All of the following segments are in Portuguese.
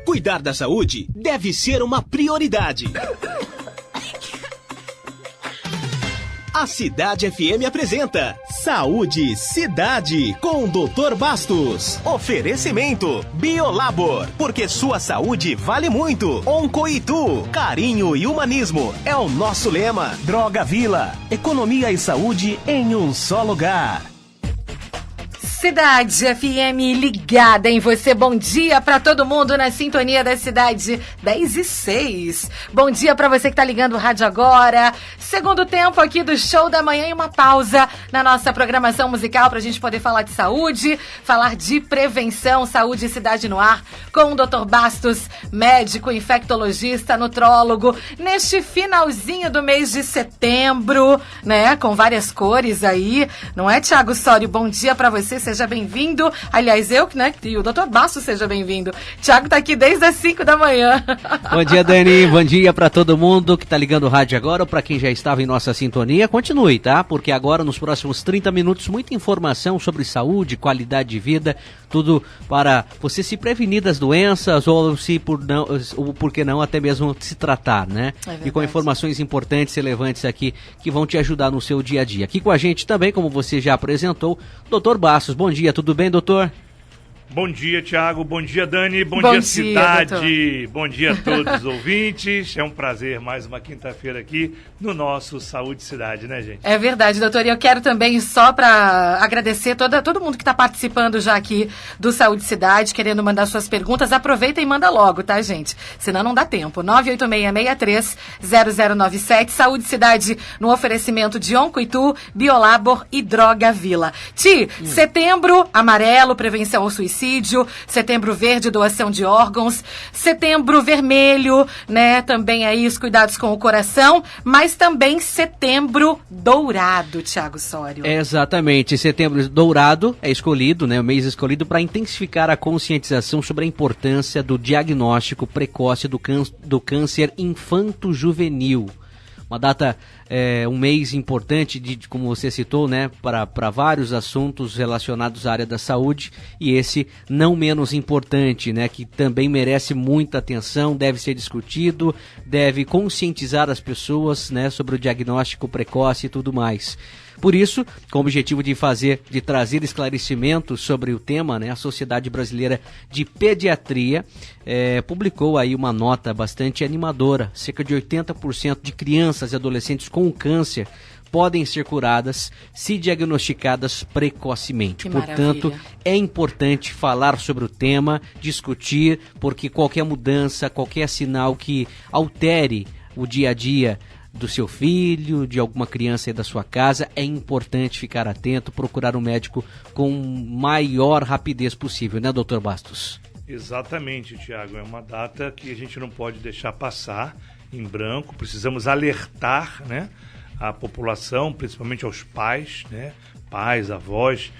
Cuidar da saúde deve ser uma prioridade. A Cidade FM apresenta Saúde Cidade com o Dr. Bastos. Oferecimento Biolabor, porque sua saúde vale muito. Oncoitu, carinho e humanismo é o nosso lema. Droga Vila, economia e saúde em um só lugar. Cidade FM ligada em você. Bom dia para todo mundo na sintonia da cidade 10:06. Bom dia para você que tá ligando o rádio agora. Segundo tempo aqui do Show da Manhã e uma pausa na nossa programação musical pra gente poder falar de saúde, falar de prevenção, saúde e cidade no ar com o Dr. Bastos, médico, infectologista, nutrólogo, neste finalzinho do mês de setembro, né? Com várias cores aí, não é, Thiago Sório? Bom dia para você. Seja bem-vindo. Aliás, eu, né, e o Dr. Bastos, seja bem-vindo. Thiago tá aqui desde as 5 da manhã. Bom dia, Dani. Bom dia para todo mundo que tá ligando o rádio agora ou para quem já estava em nossa sintonia. Continue, tá? Porque agora, nos próximos 30 minutos, muita informação sobre saúde, qualidade de vida, tudo para você se prevenir das doenças ou, por que não, até mesmo se tratar, né? E com informações importantes, relevantes aqui, que vão te ajudar no seu dia a dia. Aqui com a gente também, como você já apresentou, Dr. Bastos. Bom dia, tudo bem, doutor? Bom dia, Thiago. Bom dia, Dani. Bom dia, cidade. Doutor. Bom dia a todos os ouvintes. É um prazer mais uma quinta-feira aqui no nosso Saúde Cidade, né, gente? É verdade, doutor. E eu quero também, só para agradecer todo mundo que está participando já aqui do Saúde Cidade, querendo mandar suas perguntas. Aproveita e manda logo, tá, gente? Senão não dá tempo. 986630097. Saúde Cidade no oferecimento de Oncoitu, Biolabor e Droga Vila. Setembro amarelo, prevenção ao suicídio. Setembro verde, doação de órgãos, setembro vermelho, né, também aí os cuidados com o coração, mas também setembro dourado, Thiago Sório. Exatamente, setembro dourado é escolhido, né, o mês escolhido para intensificar a conscientização sobre a importância do diagnóstico precoce do câncer infanto-juvenil. Uma data, um mês importante, como você citou, né, para vários assuntos relacionados à área da saúde, e esse não menos importante, né, que também merece muita atenção, deve ser discutido, deve conscientizar as pessoas, né, sobre o diagnóstico precoce e tudo mais. Por isso, com o objetivo de trazer esclarecimentos sobre o tema, né, a Sociedade Brasileira de Pediatria publicou aí uma nota bastante animadora. Cerca de 80% de crianças e adolescentes com câncer podem ser curadas se diagnosticadas precocemente. Que Portanto, maravilha. É importante falar sobre o tema, discutir, porque qualquer mudança, qualquer sinal que altere o dia a dia do seu filho, de alguma criança aí da sua casa, é importante ficar atento, procurar um médico com maior rapidez possível, né, doutor Bastos? Exatamente, Thiago. É uma data que a gente não pode deixar passar em branco. Precisamos alertar, né, a população, principalmente aos pais, né, pais, avós,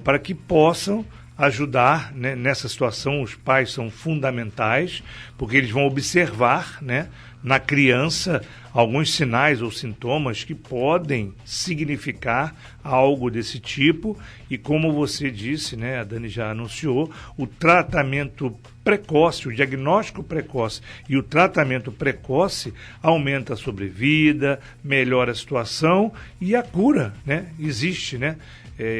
para que possam ajudar, né, nessa situação. Os pais são fundamentais, porque eles vão observar, né, na criança alguns sinais ou sintomas que podem significar algo desse tipo. E como você disse, né, a Dani já anunciou, o tratamento precoce, o diagnóstico precoce e o tratamento precoce aumenta a sobrevida, melhora a situação e a cura, né, existe, né?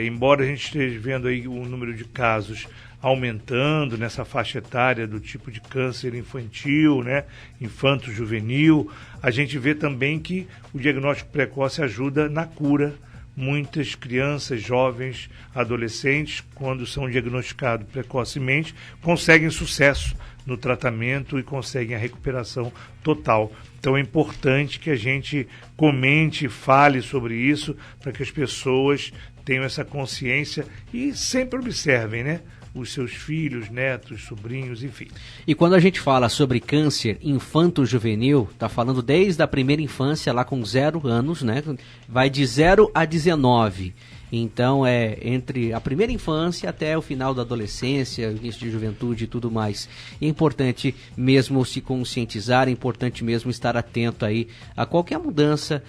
Embora a gente esteja vendo aí o número de casos aumentando nessa faixa etária do tipo de câncer infantil, né, infanto-juvenil, a gente vê também que o diagnóstico precoce ajuda na cura. Muitas crianças, jovens, adolescentes, quando são diagnosticados precocemente, conseguem sucesso no tratamento e conseguem a recuperação total. Então é importante que a gente comente, fale sobre isso, para que as pessoas tenham essa consciência e sempre observem, né, os seus filhos, netos, sobrinhos, enfim. E quando a gente fala sobre câncer infanto-juvenil, tá falando desde a primeira infância, lá com 0 anos, né? Vai de 0 a 19. Então é entre a primeira infância até o final da adolescência, início de juventude e tudo mais. É importante mesmo se conscientizar, é importante mesmo estar atento aí a qualquer mudança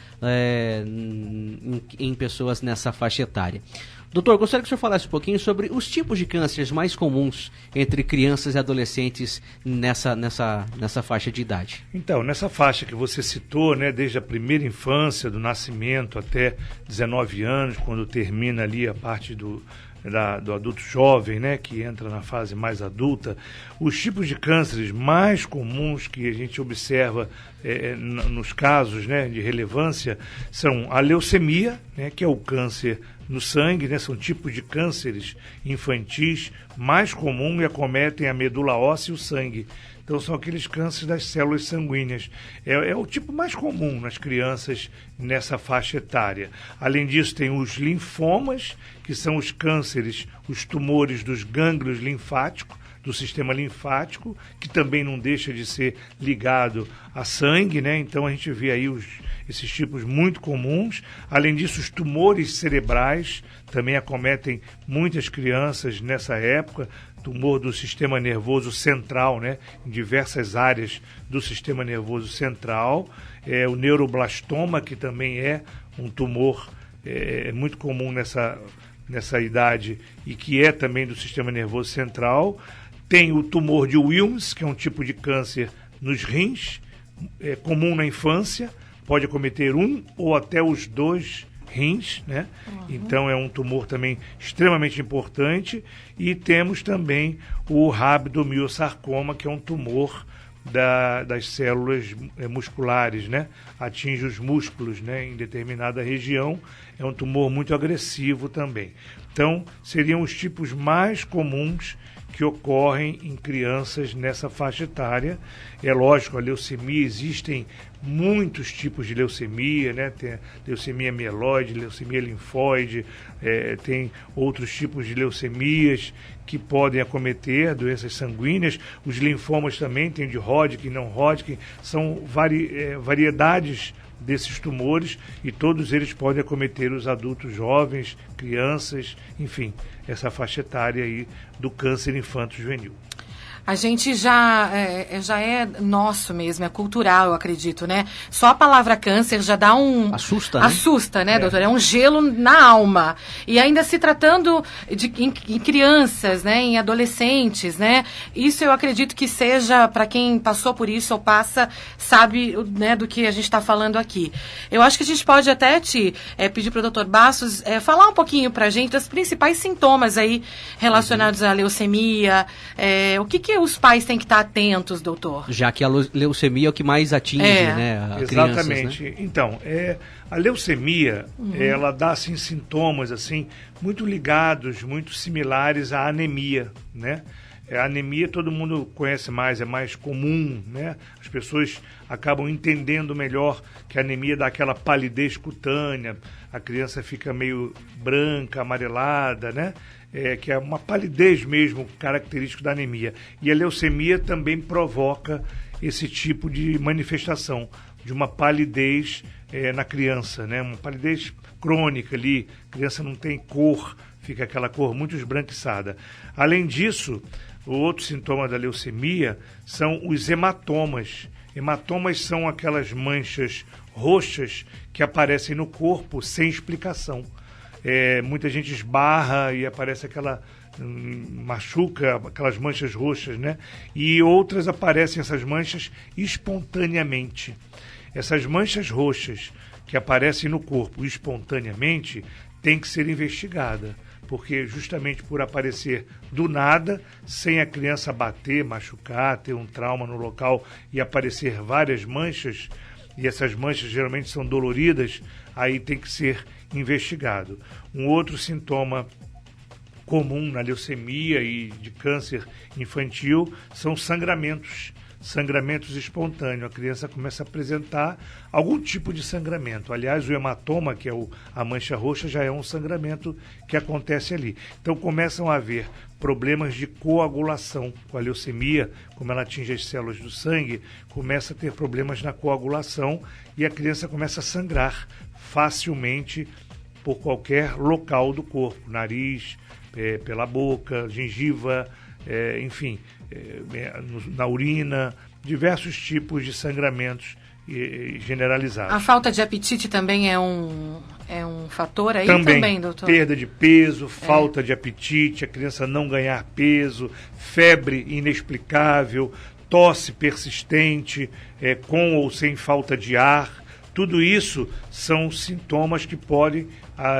em pessoas nessa faixa etária. Doutor, gostaria que o senhor falasse um pouquinho sobre os tipos de cânceres mais comuns entre crianças e adolescentes nessa faixa de idade. Então, nessa faixa que você citou, né, desde a primeira infância, do nascimento até 19 anos, quando termina ali a parte do adulto jovem, né, que entra na fase mais adulta, os tipos de cânceres mais comuns que a gente observa nos casos, né, de relevância são a leucemia, né, que é o câncer no sangue, né, são tipos de cânceres infantis mais comuns e acometem a medula óssea e o sangue. Então são aqueles cânceres das células sanguíneas. É o tipo mais comum nas crianças nessa faixa etária. Além disso, tem os linfomas, que são os cânceres, os tumores dos gânglios linfáticos, do sistema linfático, que também não deixa de ser ligado a sangue, né? Então a gente vê aí esses tipos muito comuns. Além disso, os tumores cerebrais também acometem muitas crianças nessa época, tumor do sistema nervoso central, né? Em diversas áreas do sistema nervoso central. O neuroblastoma, que também é um tumor muito comum nessa idade e que é também do sistema nervoso central. Tem o tumor de Wilms, que é um tipo de câncer nos rins, comum na infância, pode acometer um ou até os 2 rins, né? Uhum. Então é um tumor também extremamente importante. E temos também o rabdomiossarcoma, que é um tumor das células musculares, né? Atinge os músculos, né, em determinada região. É um tumor muito agressivo também. Então, seriam os tipos mais comuns que ocorrem em crianças nessa faixa etária. É lógico, a leucemia, existem muitos tipos de leucemia, né? Tem leucemia mieloide, leucemia linfóide, tem outros tipos de leucemias que podem acometer doenças sanguíneas. Os linfomas também, tem de Hodgkin, não Hodgkin, são variedades desses tumores e todos eles podem acometer os adultos jovens, crianças, enfim, essa faixa etária aí do câncer infanto-juvenil. A gente já é nosso mesmo, é cultural, eu acredito, né? Só a palavra câncer já dá um... Assusta, né? Assusta, né, doutor? É um gelo na alma. E ainda se tratando em crianças, né, em adolescentes, né? Isso eu acredito que seja, para quem passou por isso ou passa, sabe, né, do que a gente está falando aqui. Eu acho que a gente pode até pedir para o doutor Bastos falar um pouquinho para a gente dos principais sintomas aí relacionados à leucemia, o que os pais têm que estar atentos, doutor? Já que a leucemia é o que mais atinge, né, a exatamente. Crianças, né? Então, a leucemia, ela dá assim, sintomas assim, muito ligados, muito similares à anemia, né? A anemia todo mundo conhece mais, é mais comum, né? As pessoas acabam entendendo melhor que a anemia dá aquela palidez cutânea, a criança fica meio branca, amarelada, né? Que é uma palidez mesmo característico da anemia. E a leucemia também provoca esse tipo de manifestação, de uma palidez na criança, né? Uma palidez crônica ali, a criança não tem cor, fica aquela cor muito esbranquiçada. Além disso, o outro sintoma da leucemia são os hematomas. Hematomas são aquelas manchas roxas que aparecem no corpo sem explicação. Muita gente esbarra e aparece machuca aquelas manchas roxas, né? E outras aparecem essas manchas espontaneamente. Essas manchas roxas que aparecem no corpo espontaneamente têm que ser investigadas, porque justamente por aparecer do nada, sem a criança bater, machucar, ter um trauma no local e aparecer várias manchas, e essas manchas geralmente são doloridas, aí tem que ser investigado. Um outro sintoma comum na leucemia e de câncer infantil são sangramentos espontâneos. A criança começa a apresentar algum tipo de sangramento. Aliás, o hematoma, que é a mancha roxa, já é um sangramento que acontece ali. Então começam a haver problemas de coagulação com a leucemia, como ela atinge as células do sangue, começa a ter problemas na coagulação e a criança começa a sangrar facilmente por qualquer local do corpo, nariz, pela boca, gengiva, enfim, na urina, diversos tipos de sangramentos generalizados. A falta de apetite também é um fator aí também, doutor? Perda de peso, falta de apetite, a criança não ganhar peso, febre inexplicável, tosse persistente, com ou sem falta de ar. Tudo isso são sintomas que podem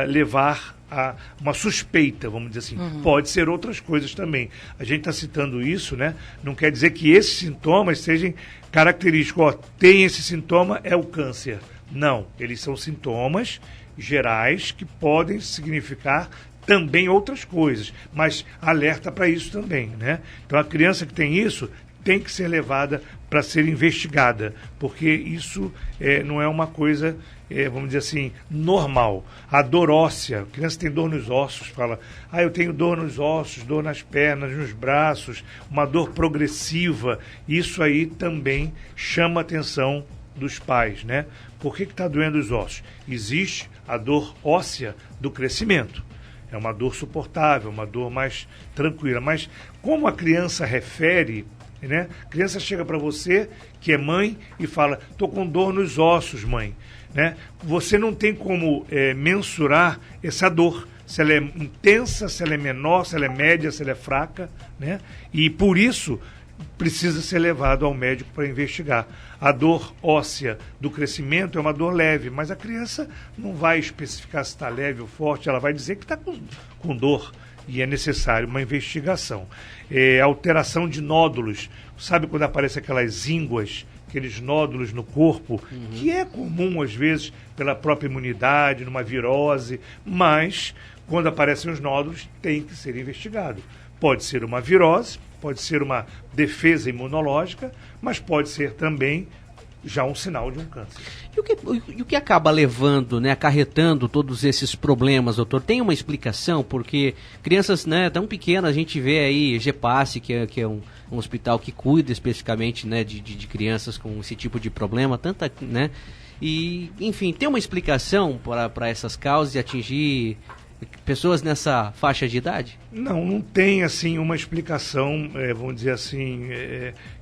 levar a uma suspeita, vamos dizer assim. Pode ser outras coisas também. A gente está citando isso, né? Não quer dizer que esses sintomas sejam característicos. Tem esse sintoma, é o câncer. Não, eles são sintomas gerais que podem significar também outras coisas, mas alerta para isso também, né? Então a criança que tem isso tem que ser levada para ser investigada, porque isso não é uma coisa, vamos dizer assim, normal. A dor óssea, a criança tem dor nos ossos, fala, eu tenho dor nos ossos, dor nas pernas, nos braços, uma dor progressiva, isso aí também chama a atenção dos pais, né? Por que está doendo os ossos? Existe a dor óssea do crescimento. É uma dor suportável, uma dor mais tranquila. Mas como a criança refere, né? A criança chega para você, que é mãe, e fala, estou com dor nos ossos, mãe. Né? Você não tem como mensurar essa dor. Se ela é intensa, se ela é menor, se ela é média, se ela é fraca. Né? E por isso precisa ser levado ao médico para investigar. A dor óssea do crescimento é uma dor leve, mas a criança não vai especificar se está leve ou forte, ela vai dizer que está com dor e é necessário uma investigação. Alteração de nódulos, sabe quando aparecem aquelas ínguas, aqueles nódulos no corpo, que é comum às vezes pela própria imunidade, numa virose, mas quando aparecem os nódulos tem que ser investigado. Pode ser uma virose, pode ser uma defesa imunológica, mas pode ser também já um sinal de um câncer. E o que acaba levando, né, acarretando todos esses problemas, doutor? Tem uma explicação? Porque crianças, né, tão pequenas, a gente vê aí GEPASSE, que é um hospital que cuida especificamente, né, de crianças com esse tipo de problema, tanta, né? E, enfim, tem uma explicação para essas causas e atingir pessoas nessa faixa de idade? Não tem assim uma explicação, vamos dizer assim,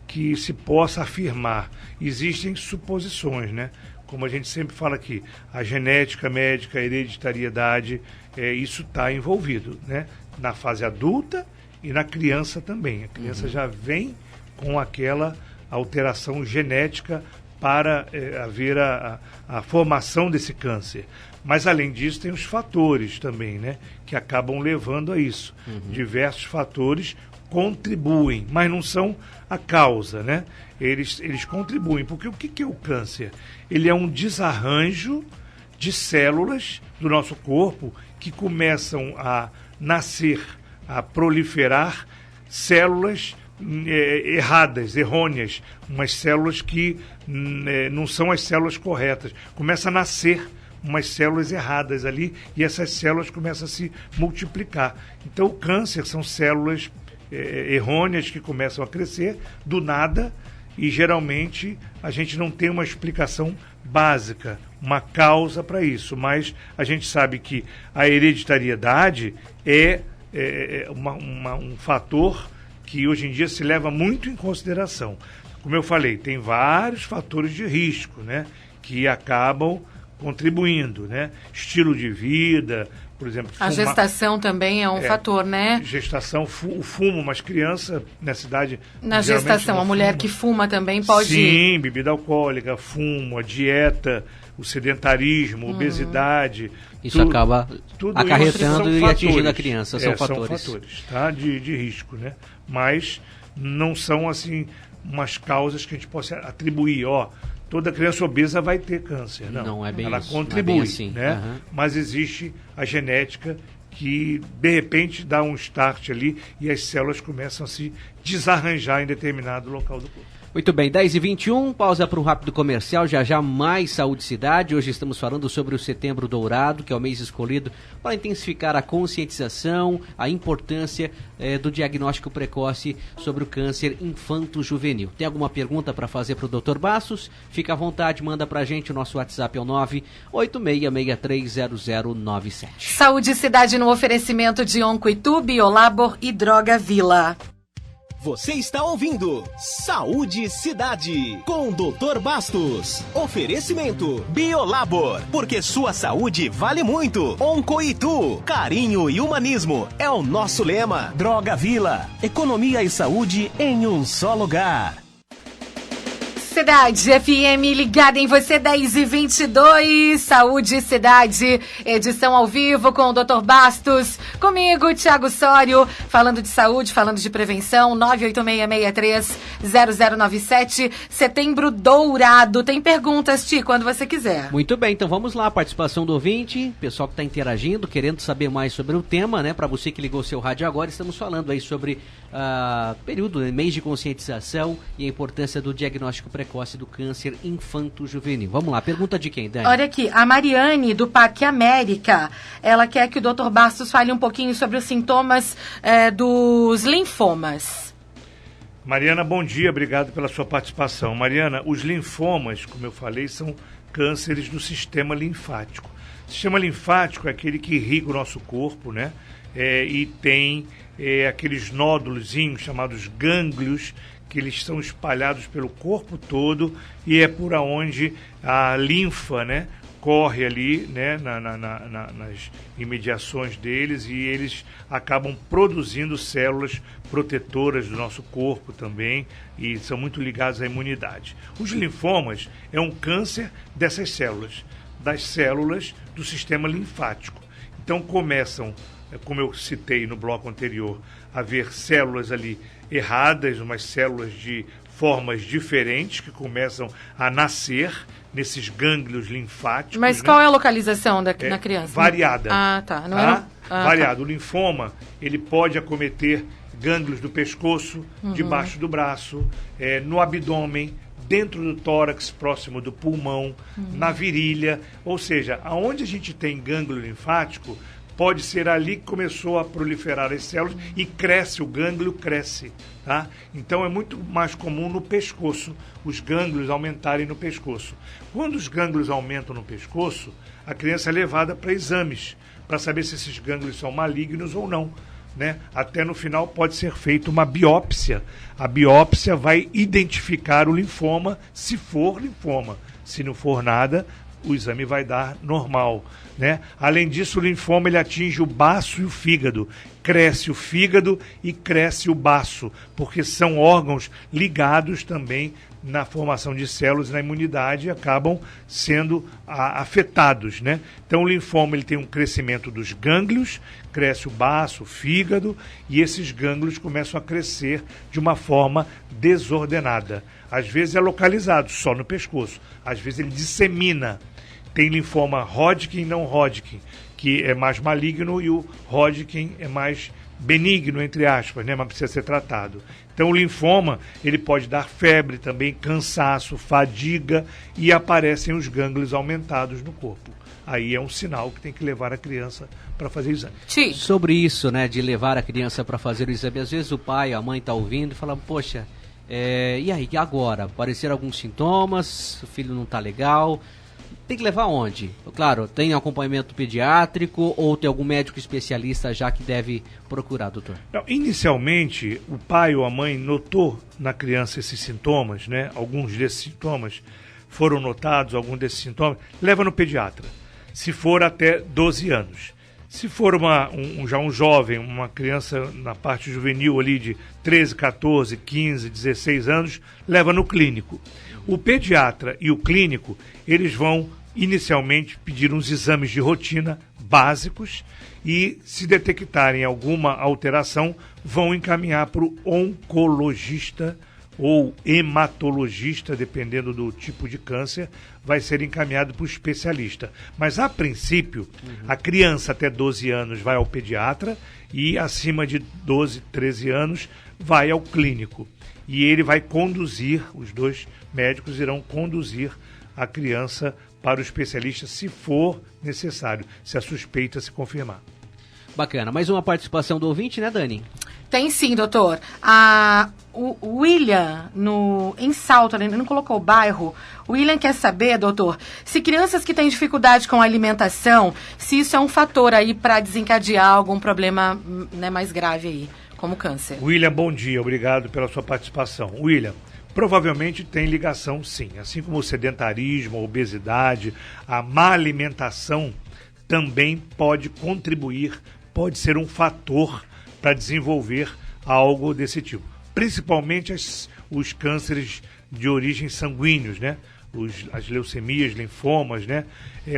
que se possa afirmar. Existem suposições, né? Como a gente sempre fala aqui, a genética médica, a hereditariedade, isso está envolvido, né? Na fase adulta e na criança também. A criança já vem com aquela alteração genética para haver a formação desse câncer. Mas, além disso, tem os fatores também, né? Que acabam levando a isso. Diversos fatores contribuem, mas não são a causa, né? Eles contribuem, porque o que é o câncer? Ele é um desarranjo de células do nosso corpo que começam a nascer, a proliferar células erradas, errôneas, umas células que não são as células corretas. Começa a nascer umas células erradas ali e essas células começam a se multiplicar. Então o câncer são células errôneas que começam a crescer do nada e geralmente a gente não tem uma explicação básica, uma causa para isso, mas a gente sabe que a hereditariedade é um fator que hoje em dia se leva muito em consideração. Como eu falei, tem vários fatores de risco, né, que acabam contribuindo, né? Estilo de vida, por exemplo... A gestação também é um fator, né? Gestação, o fumo, mas criança nessa idade... Na gestação, a mulher que fuma também pode... Sim, bebida alcoólica, fumo, a dieta, o sedentarismo, obesidade... Isso acaba acarretando e atingindo a criança, são fatores. São fatores, tá? De risco, né? Mas não são, assim, umas causas que a gente possa atribuir, toda criança obesa vai ter câncer. Não é bem ela isso. Contribui, não é bem assim. Né? Mas existe a genética que, de repente, dá um start ali e as células começam a se desarranjar em determinado local do corpo. Muito bem, 10h21, pausa para um rápido comercial, já mais Saúde e Cidade. Hoje estamos falando sobre o Setembro Dourado, que é o mês escolhido para intensificar a conscientização, a importância do diagnóstico precoce sobre o câncer infanto-juvenil. Tem alguma pergunta para fazer para o Dr. Bastos? Fica à vontade, manda para a gente, o nosso WhatsApp é o 986630097. Saúde e Cidade no oferecimento de Oncoitu, Biolabor e Droga Vila. Você está ouvindo Saúde Cidade com o Dr. Bastos. Oferecimento Biolabor, porque sua saúde vale muito. Oncoitu, carinho e humanismo é o nosso lema. Droga Vila, economia e saúde em um só lugar. Cidade FM ligada em você, 10h22, Saúde Cidade, edição ao vivo com o Dr. Bastos, comigo, Thiago Sório, falando de saúde, falando de prevenção, 986630097, Setembro Dourado. Tem perguntas, Ti, quando você quiser. Muito bem, então vamos lá, participação do ouvinte, pessoal que está interagindo, querendo saber mais sobre o tema, né? Para você que ligou seu rádio agora, estamos falando aí sobre período, mês de conscientização e a importância do diagnóstico precoce do câncer infanto-juvenil. Vamos lá, pergunta de quem, Dani? Olha aqui, a Mariane, do Parque América, ela quer que o Dr. Bastos fale um pouquinho sobre os sintomas dos linfomas. Mariana, bom dia, obrigado pela sua participação. Mariana, os linfomas, como eu falei, são cânceres do sistema linfático. O sistema linfático é aquele que irriga o nosso corpo, né? E tem aqueles nódulozinhos chamados gânglios, que eles são espalhados pelo corpo todo e é por onde a linfa, né, corre ali, né, nas imediações deles, e eles acabam produzindo células protetoras do nosso corpo também e são muito ligados à imunidade. Os linfomas é um câncer dessas células, das células do sistema linfático. Então começam, como eu citei no bloco anterior, a haver células ali erradas, umas células de formas diferentes que começam a nascer nesses gânglios linfáticos. Mas qual é a localização na criança? Variada. Ah, tá. Não variada. Tá. O linfoma, ele pode acometer gânglios do pescoço, debaixo do braço, no abdômen, dentro do tórax, próximo do pulmão, na virilha. Ou seja, aonde a gente tem gânglio linfático, pode ser ali que começou a proliferar as células e cresce, o gânglio cresce, tá? Então é muito mais comum no pescoço, os gânglios aumentarem no pescoço. Quando os gânglios aumentam no pescoço, a criança é levada para exames, para saber se esses gânglios são malignos ou não, né? Até no final pode ser feita uma biópsia. A biópsia vai identificar o linfoma, se for linfoma. Se não for nada, o exame vai dar normal, né? Além disso, o linfoma ele atinge o baço e o fígado. Cresce o fígado e cresce o baço, porque são órgãos ligados também na formação de células e na imunidade e acabam sendo afetados, né? Então o linfoma ele tem um crescimento dos gânglios, cresce o baço, o fígado, e esses gânglios começam a crescer de uma forma desordenada. Às vezes é localizado só no pescoço, às vezes ele dissemina. Tem linfoma Hodgkin e não Hodgkin, que é mais maligno, e o Hodgkin é mais benigno, entre aspas, né? Mas precisa ser tratado. Então o linfoma, ele pode dar febre também, cansaço, fadiga, e aparecem os gânglios aumentados no corpo. Aí é um sinal que tem que levar a criança para fazer o exame. Sim. Sobre isso, né, de levar a criança para fazer o exame, às vezes o pai, a mãe está ouvindo e fala, poxa, e aí, agora? Apareceram alguns sintomas, o filho não está legal... Tem que levar onde? Claro, tem acompanhamento pediátrico ou tem algum médico especialista já que deve procurar, doutor? Não, inicialmente, o pai ou a mãe notou na criança esses sintomas, né? Alguns desses sintomas foram notados, alguns desses sintomas, leva no pediatra, se for até 12 anos. Se for já um jovem, uma criança na parte juvenil ali de 13, 14, 15, 16 anos, leva no clínico. O pediatra e o clínico, eles vão inicialmente pedir uns exames de rotina básicos e, se detectarem alguma alteração, vão encaminhar para o oncologista ou hematologista, dependendo do tipo de câncer, vai ser encaminhado para o especialista. Mas, a princípio, a criança até 12 anos vai ao pediatra e, acima de 12, 13 anos, vai ao clínico. E ele vai conduzir, os dois médicos irão conduzir a criança para o especialista, se for necessário, se a suspeita se confirmar. Bacana. Mais uma participação do ouvinte, né, Dani? Tem sim, doutor. O William, em Salto, ele não colocou o bairro. O William quer saber, doutor, se crianças que têm dificuldade com a alimentação, se isso é um fator aí para desencadear algum problema, né, mais grave aí como câncer. William, bom dia, obrigado pela sua participação. William, provavelmente tem ligação sim, assim como o sedentarismo, a obesidade, a má alimentação também pode contribuir, pode ser um fator para desenvolver algo desse tipo. Principalmente os cânceres de origem sanguíneos, né? As leucemias, linfomas, né?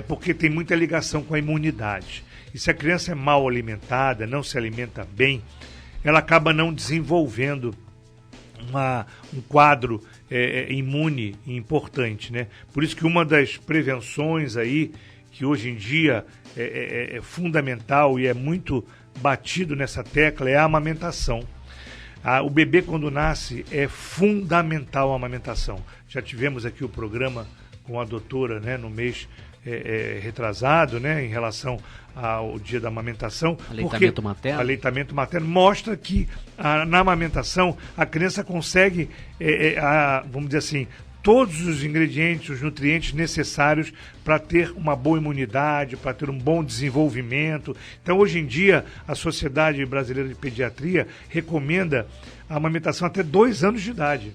Porque tem muita ligação com a imunidade. E se a criança é mal alimentada, não se alimenta bem, ela acaba não desenvolvendo um quadro imune importante, né? Por isso que uma das prevenções aí, que hoje em dia é fundamental e é muito batido nessa tecla, é a amamentação. O bebê, quando nasce, é fundamental a amamentação. Já tivemos aqui o programa com a doutora, né, no mês retrasado, né, em relação ao dia da amamentação. Aleitamento materno. Aleitamento materno mostra que na amamentação a criança consegue, vamos dizer assim, todos os ingredientes, os nutrientes necessários para ter uma boa imunidade, para ter um bom desenvolvimento. Então, hoje em dia, a Sociedade Brasileira de Pediatria recomenda a amamentação até 2 anos de idade.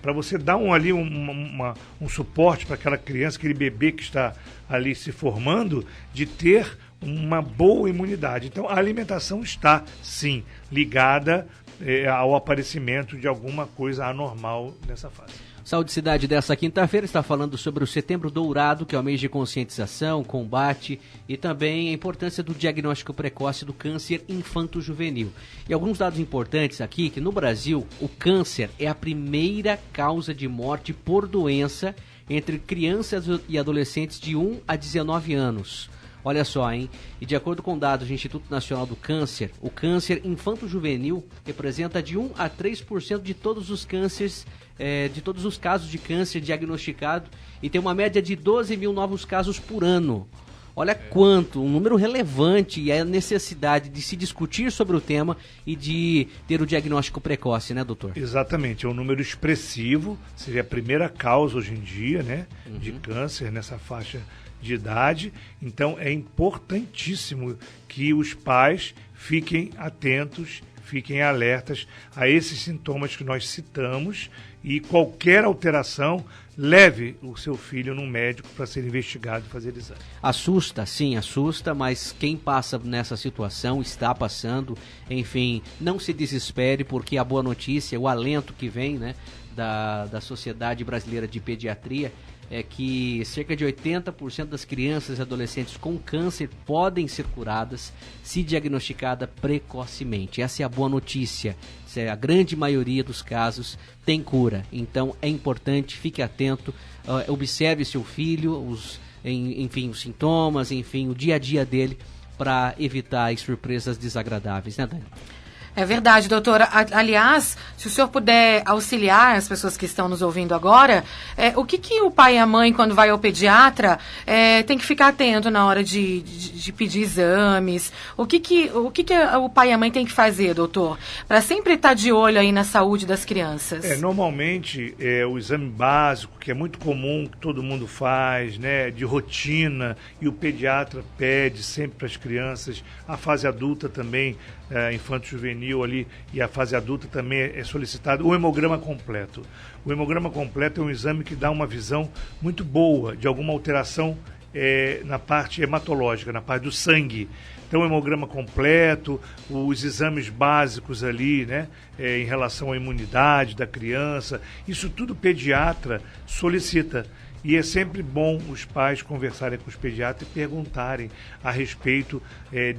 Para você dar um suporte para aquela criança, aquele bebê que está ali se formando, de ter uma boa imunidade. Então, a alimentação está, sim, ligada ao aparecimento de alguma coisa anormal nessa fase. Saúde Cidade dessa quinta-feira está falando sobre o Setembro Dourado, que é o mês de conscientização, combate e também a importância do diagnóstico precoce do câncer infanto-juvenil. E alguns dados importantes aqui, que no Brasil o câncer é a primeira causa de morte por doença entre crianças e adolescentes de 1 a 19 anos. Olha só, hein? E de acordo com dados do Instituto Nacional do Câncer, o câncer infanto-juvenil representa de 1 a 3% de todos os cânceres, de todos os casos de câncer diagnosticado, e tem uma média de 12 mil novos casos por ano. Olha quanto, um número relevante, e a necessidade de se discutir sobre o tema e de ter o diagnóstico precoce, né, doutor? Exatamente, é um número expressivo, seria a primeira causa hoje em dia, né, de câncer nessa faixa de idade. Então é importantíssimo que os pais fiquem atentos, fiquem alertas a esses sintomas que nós citamos, e qualquer alteração, leve o seu filho num médico para ser investigado e fazer exame. Assusta, sim, assusta, mas quem passa nessa situação, está passando, enfim, não se desespere, porque a boa notícia, o alento que vem, né, da Sociedade Brasileira de Pediatria, é que cerca de 80% das crianças e adolescentes com câncer podem ser curadas se diagnosticada precocemente. Essa é a boa notícia. A grande maioria dos casos tem cura. Então é importante, fique atento, observe seu filho, os sintomas, enfim, o dia a dia dele, para evitar as surpresas desagradáveis, né, Dani? É verdade, doutora. Aliás, se o senhor puder auxiliar as pessoas que estão nos ouvindo agora, o que o pai e a mãe, quando vai ao pediatra, tem que ficar atento na hora de pedir exames? O que o pai e a mãe tem que fazer, doutor, para sempre estar de olho aí na saúde das crianças? Normalmente, o exame básico, que é muito comum, que todo mundo faz, né, de rotina, e o pediatra pede sempre para as crianças, a fase adulta também, infanto-juvenil ali, e a fase adulta também é solicitado o hemograma completo. O hemograma completo é um exame que dá uma visão muito boa de alguma alteração na parte hematológica, na parte do sangue. Então, o hemograma completo, os exames básicos ali, né, em relação à imunidade da criança, isso tudo o pediatra solicita. E é sempre bom os pais conversarem com os pediatras e perguntarem a respeito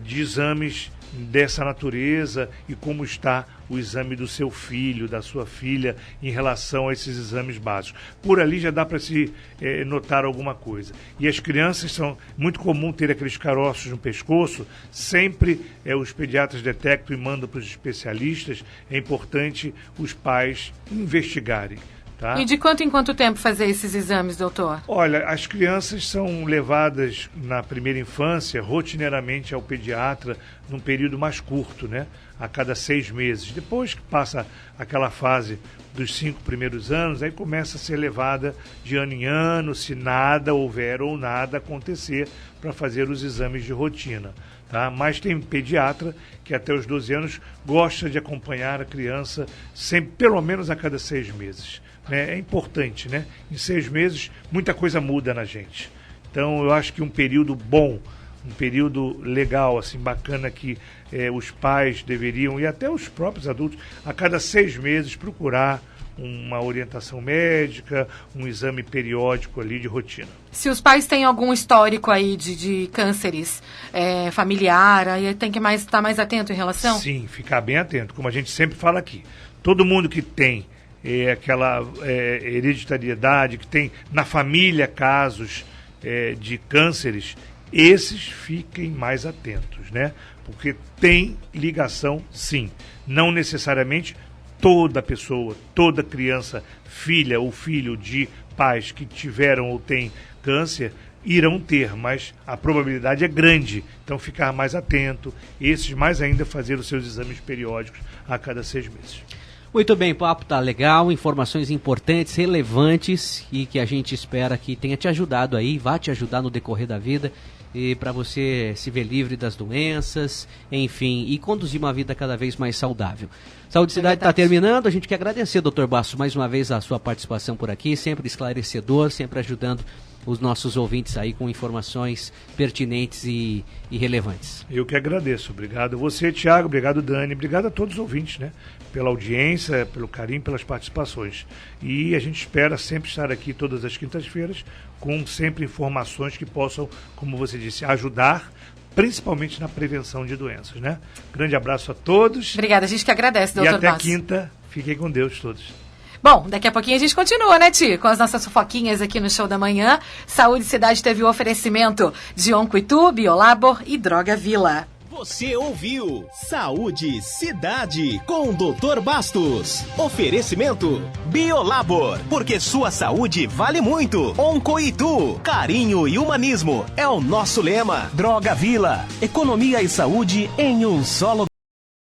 de exames dessa natureza e como está o exame do seu filho, da sua filha, em relação a esses exames básicos. Por ali já dá para se notar alguma coisa. E as crianças, são muito comum ter aqueles caroços no pescoço, sempre os pediatras detectam e mandam para os especialistas. É importante os pais investigarem. Tá? E de quanto em quanto tempo fazer esses exames, doutor? Olha, as crianças são levadas na primeira infância rotineiramente ao pediatra num período mais curto, né? a cada 6 meses. Depois que passa aquela fase dos 5 primeiros anos, aí começa a ser levada de ano em ano, se nada houver ou nada acontecer, para fazer os exames de rotina. Tá? Mas tem pediatra que até os 12 anos gosta de acompanhar a criança sempre, pelo menos a cada 6 meses. É importante, né? Em 6 meses muita coisa muda na gente. Então eu acho que um período bom, um período legal, assim, bacana, que os pais deveriam, e até os próprios adultos, a cada 6 meses procurar uma orientação médica, um exame periódico ali de rotina. Se os pais têm algum histórico aí de cânceres familiar, aí tem que estar mais atento em relação? Sim, ficar bem atento, como a gente sempre fala aqui. Todo mundo que tem aquela hereditariedade, que tem na família casos de cânceres, esses fiquem mais atentos, né? Porque tem ligação, sim. Não necessariamente toda pessoa, toda criança, filha ou filho de pais que tiveram ou têm câncer, irão ter, mas a probabilidade é grande. Então, ficar mais atento, esses mais ainda fazer os seus exames periódicos a cada 6 meses. Muito bem, o papo tá legal, informações importantes, relevantes e que a gente espera que tenha te ajudado aí, vá te ajudar no decorrer da vida e para você se ver livre das doenças, enfim, e conduzir uma vida cada vez mais saudável. Saúde e Cidade está terminando, a gente quer agradecer, Dr. Bastos, mais uma vez a sua participação por aqui, sempre esclarecedor, sempre ajudando os nossos ouvintes aí com informações pertinentes e relevantes. Eu que agradeço, obrigado a você, Tiago, obrigado, Dani, obrigado a todos os ouvintes, né, pela audiência, pelo carinho, pelas participações. E a gente espera sempre estar aqui todas as quintas-feiras com sempre informações que possam, como você disse, ajudar, principalmente na prevenção de doenças, né? Grande abraço a todos. Obrigada, a gente que agradece, doutor Bastos. E até Bastos. quinta, fiquem com Deus todos. Bom, daqui a pouquinho a gente continua, né, Ti? Com as nossas fofoquinhas aqui no Show da Manhã. Saúde e Cidade teve o oferecimento de Oncoitu, Biolabor e Droga Vila. Você ouviu Saúde Cidade com o Dr. Bastos. Oferecimento Biolabor, porque sua saúde vale muito. Oncoitu, carinho e humanismo é o nosso lema. Droga Vila, economia e saúde em um só lugar.